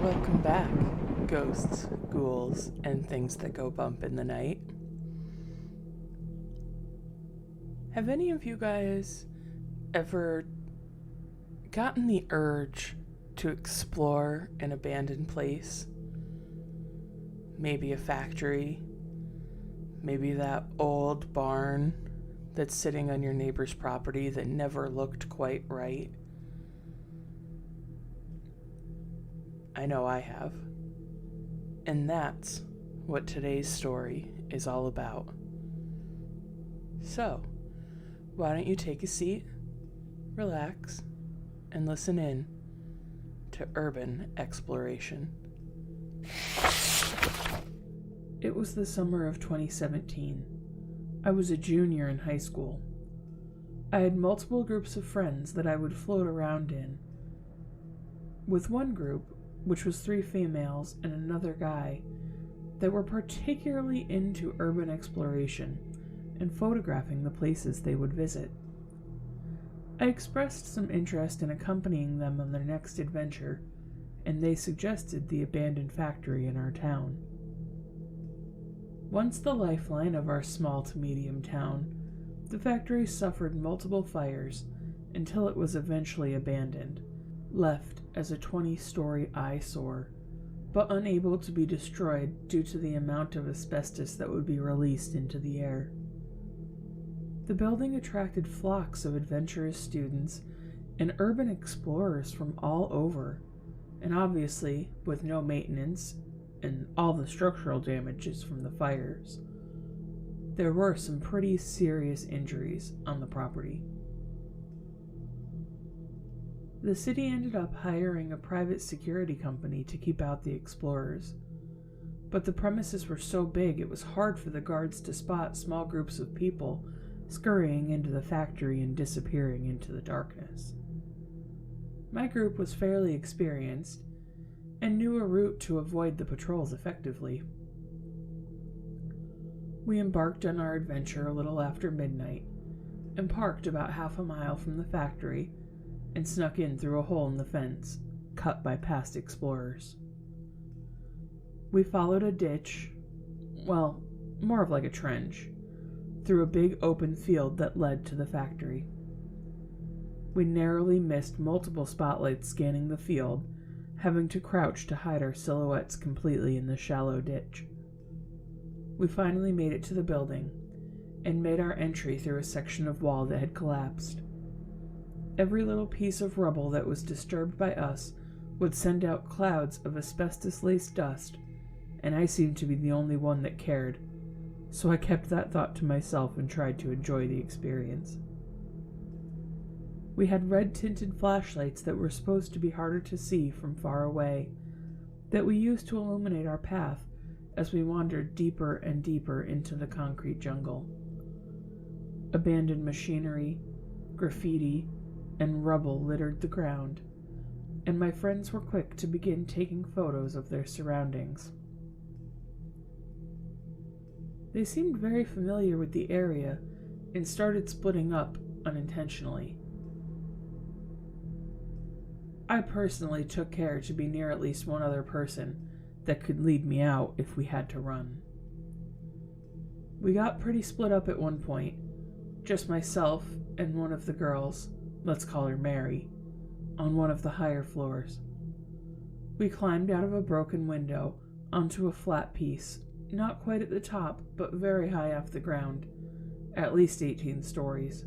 Welcome back, ghosts, ghouls, and things that go bump in the night. Have any of you guys ever gotten the urge to explore an abandoned place? Maybe a factory, maybe that old barn that's sitting on your neighbor's property that never looked quite right. I know I have. And that's what today's story is all about. So, why don't you take a seat, relax, and listen in to urban exploration. It was the summer of 2017. I was a junior in high school. I had multiple groups of friends that I would float around in. With one group, which was 3 females and another guy, that were particularly into urban exploration and photographing the places they would visit. I expressed some interest in accompanying them on their next adventure, and they suggested the abandoned factory in our town. Once the lifeline of our small to medium town, the factory suffered multiple fires until it was eventually abandoned, left as a 20-story eyesore, but unable to be destroyed due to the amount of asbestos that would be released into the air. The building attracted flocks of adventurous students and urban explorers from all over, and obviously, with no maintenance and all the structural damages from the fires, there were some pretty serious injuries on the property. The city ended up hiring a private security company to keep out the explorers, but the premises were so big it was hard for the guards to spot small groups of people scurrying into the factory and disappearing into the darkness. My group was fairly experienced and knew a route to avoid the patrols effectively. We embarked on our adventure a little after midnight and parked about half a mile from the factory and snuck in through a hole in the fence, cut by past explorers. We followed a ditch, well, more of like a trench, through a big open field that led to the factory. We narrowly missed multiple spotlights scanning the field, having to crouch to hide our silhouettes completely in the shallow ditch. We finally made it to the building, and made our entry through a section of wall that had collapsed. Every little piece of rubble that was disturbed by us would send out clouds of asbestos-laced dust, and I seemed to be the only one that cared, so I kept that thought to myself and tried to enjoy the experience. We had red-tinted flashlights that were supposed to be harder to see from far away, that we used to illuminate our path as we wandered deeper and deeper into the concrete jungle. Abandoned machinery, graffiti, and rubble littered the ground, and my friends were quick to begin taking photos of their surroundings. They seemed very familiar with the area and started splitting up unintentionally. I personally took care to be near at least one other person that could lead me out if we had to run. We got pretty split up at one point, just myself and one of the girls, let's call her Mary, on one of the higher floors. We climbed out of a broken window onto a flat piece, not quite at the top, but very high off the ground, at least 18 stories.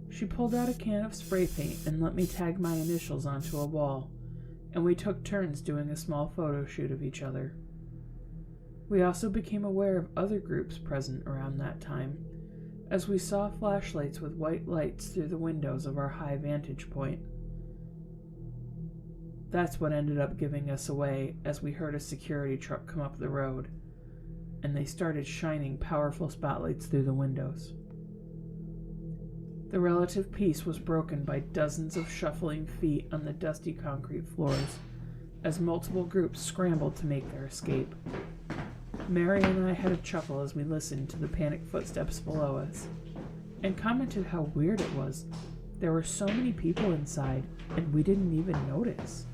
She pulled out a can of spray paint and let me tag my initials onto a wall, and we took turns doing a small photo shoot of each other. We also became aware of other groups present around that time, as we saw flashlights with white lights through the windows of our high vantage point. That's what ended up giving us away as we heard a security truck come up the road, and they started shining powerful spotlights through the windows. The relative peace was broken by dozens of shuffling feet on the dusty concrete floors, as multiple groups scrambled to make their escape. Mary and I had a chuckle as we listened to the panicked footsteps below us, and commented how weird it was. There were so many people inside, and we didn't even notice.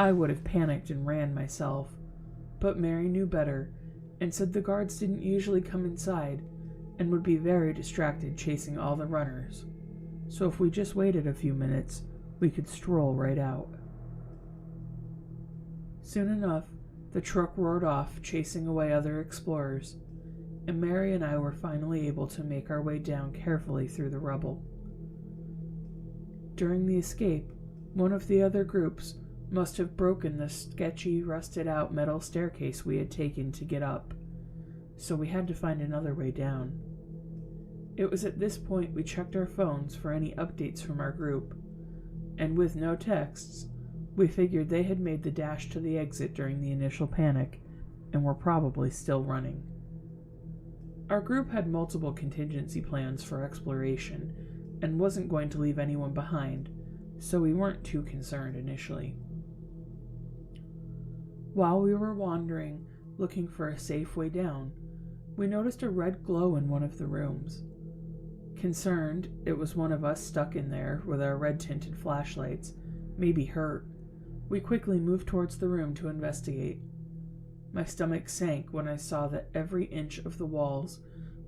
I would have panicked and ran myself, but Mary knew better and said the guards didn't usually come inside and would be very distracted chasing all the runners, so if we just waited a few minutes, we could stroll right out. Soon enough, the truck roared off, chasing away other explorers, and Mary and I were finally able to make our way down carefully through the rubble. During the escape, one of the other groups must have broken the sketchy, rusted-out metal staircase we had taken to get up, so we had to find another way down. It was at this point we checked our phones for any updates from our group, and with no texts, we figured they had made the dash to the exit during the initial panic and were probably still running. Our group had multiple contingency plans for exploration and wasn't going to leave anyone behind, so we weren't too concerned initially. While we were wandering, looking for a safe way down, we noticed a red glow in one of the rooms. Concerned it was one of us stuck in there with our red-tinted flashlights, maybe hurt, we quickly moved towards the room to investigate. My stomach sank when I saw that every inch of the walls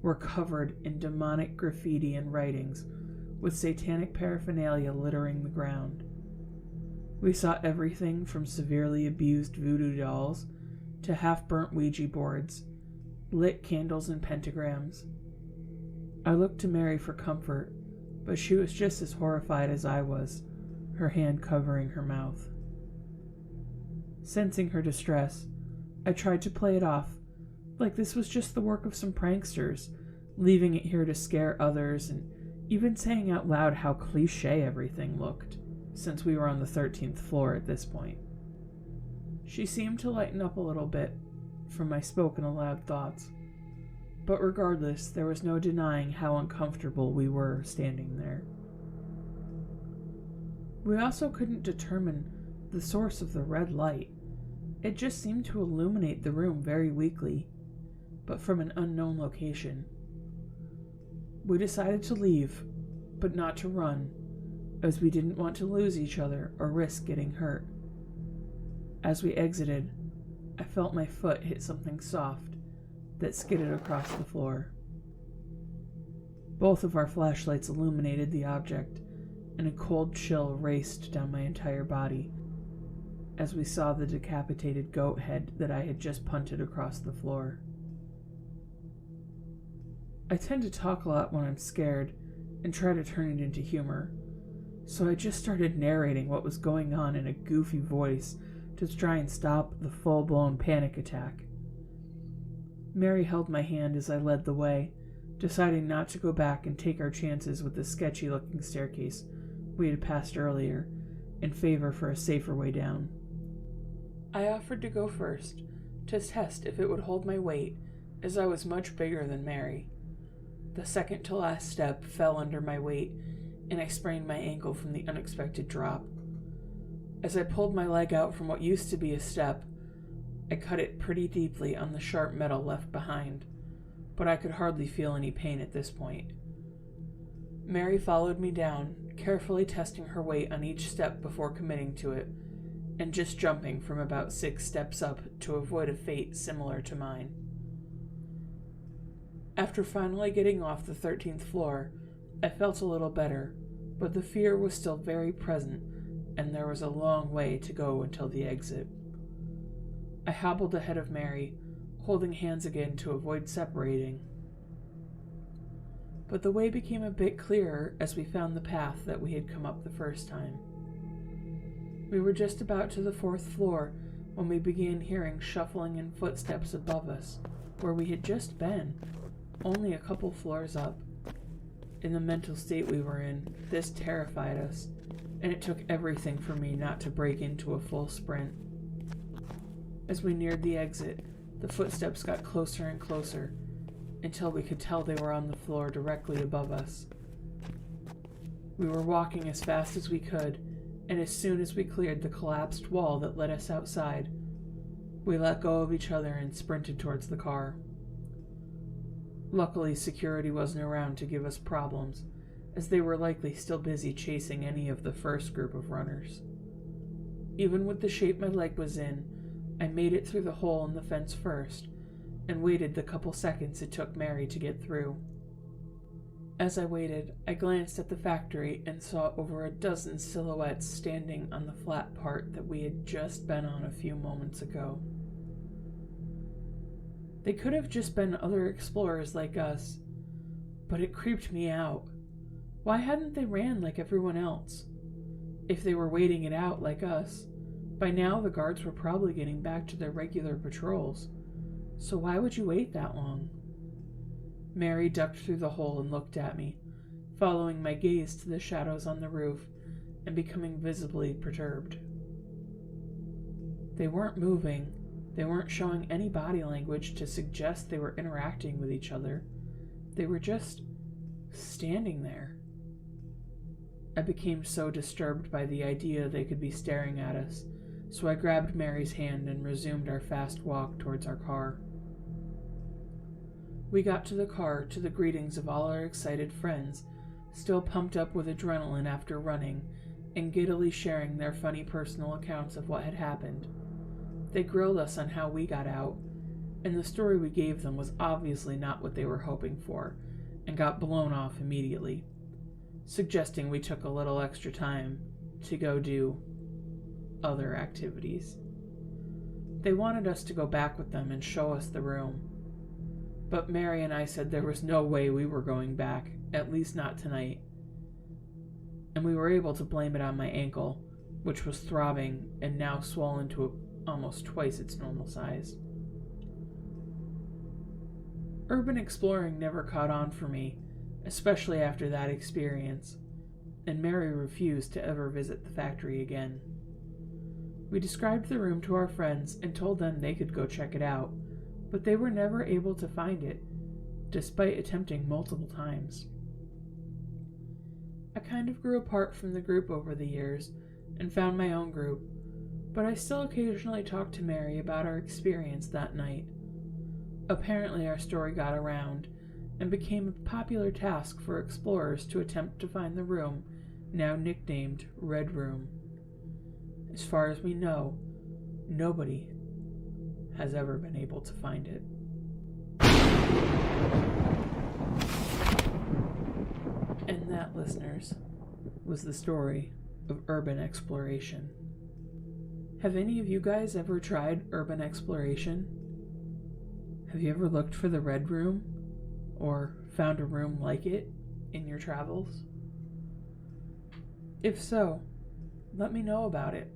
were covered in demonic graffiti and writings, with satanic paraphernalia littering the ground. We saw everything from severely abused voodoo dolls to half-burnt Ouija boards, lit candles and pentagrams. I looked to Mary for comfort, but she was just as horrified as I was, her hand covering her mouth. Sensing her distress, I tried to play it off, like this was just the work of some pranksters, leaving it here to scare others, and even saying out loud how cliché everything looked, since we were on the 13th floor at this point. She seemed to lighten up a little bit from my spoken aloud thoughts, but regardless, there was no denying how uncomfortable we were standing there. We also couldn't determine the source of the red light. It just seemed to illuminate the room very weakly, but from an unknown location. We decided to leave, but not to run, as we didn't want to lose each other or risk getting hurt. As we exited, I felt my foot hit something soft that skidded across the floor. Both of our flashlights illuminated the object, and a cold chill raced down my entire body as we saw the decapitated goat head that I had just punted across the floor. I tend to talk a lot when I'm scared and try to turn it into humor, so I just started narrating what was going on in a goofy voice to try and stop the full-blown panic attack. Mary held my hand as I led the way, deciding not to go back and take our chances with the sketchy-looking staircase we had passed earlier, in favor for a safer way down. I offered to go first, to test if it would hold my weight, as I was much bigger than Mary. The second-to-last step fell under my weight, and I sprained my ankle from the unexpected drop. As I pulled my leg out from what used to be a step, I cut it pretty deeply on the sharp metal left behind, but I could hardly feel any pain at this point. Mary followed me down, carefully testing her weight on each step before committing to it, and just jumping from about 6 steps up to avoid a fate similar to mine. After finally getting off the 13th floor, I felt a little better, but the fear was still very present, and there was a long way to go until the exit. I hobbled ahead of Mary, holding hands again to avoid separating. But the way became a bit clearer as we found the path that we had come up the first time. We were just about to the 4th floor when we began hearing shuffling and footsteps above us, where we had just been, only a couple floors up. In the mental state we were in, this terrified us, and it took everything for me not to break into a full sprint. As we neared the exit, the footsteps got closer and closer, until we could tell they were on the floor directly above us. We were walking as fast as we could, and as soon as we cleared the collapsed wall that led us outside, we let go of each other and sprinted towards the car. Luckily, security wasn't around to give us problems, as they were likely still busy chasing any of the first group of runners. Even with the shape my leg was in, I made it through the hole in the fence first, and waited the couple seconds it took Mary to get through. As I waited, I glanced at the factory and saw over a dozen silhouettes standing on the flat part that we had just been on a few moments ago. They could have just been other explorers like us, but it creeped me out. Why hadn't they ran like everyone else? If they were waiting it out like us, by now the guards were probably getting back to their regular patrols. So why would you wait that long? Mary ducked through the hole and looked at me, following my gaze to the shadows on the roof and becoming visibly perturbed. They weren't moving. They weren't showing any body language to suggest they were interacting with each other. They were just standing there. I became so disturbed by the idea they could be staring at us, so I grabbed Mary's hand and resumed our fast walk towards our car. We got to the car to the greetings of all our excited friends, still pumped up with adrenaline after running, and giddily sharing their funny personal accounts of what had happened. They grilled us on how we got out, and the story we gave them was obviously not what they were hoping for, and got blown off immediately, suggesting we took a little extra time to go do other activities. They wanted us to go back with them and show us the room, but Mary and I said there was no way we were going back, at least not tonight, and we were able to blame it on my ankle, which was throbbing and now swollen to almost twice its normal size. Urban exploring never caught on for me, especially after that experience, and Mary refused to ever visit the factory again. We described the room to our friends and told them they could go check it out, but they were never able to find it, despite attempting multiple times. I kind of grew apart from the group over the years and found my own group, but I still occasionally talked to Mary about our experience that night. Apparently our story got around and became a popular task for explorers to attempt to find the room, now nicknamed Red Room. As far as we know, nobody has ever been able to find it. And that, listeners, was the story of urban exploration. Have any of you guys ever tried urban exploration? Have you ever looked for the Red Room or found a room like it in your travels? If so, let me know about it.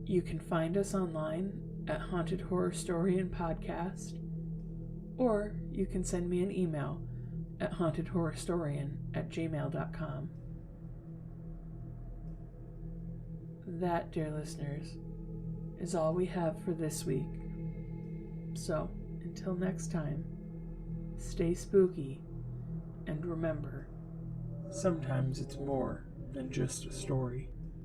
You can find us online at Haunted Horrorstorian Podcast, or you can send me an email at hauntedhorrorstorian@gmail.com. That, dear listeners, is all we have for this week. So, until next time, stay spooky, and remember, sometimes it's more than just a story.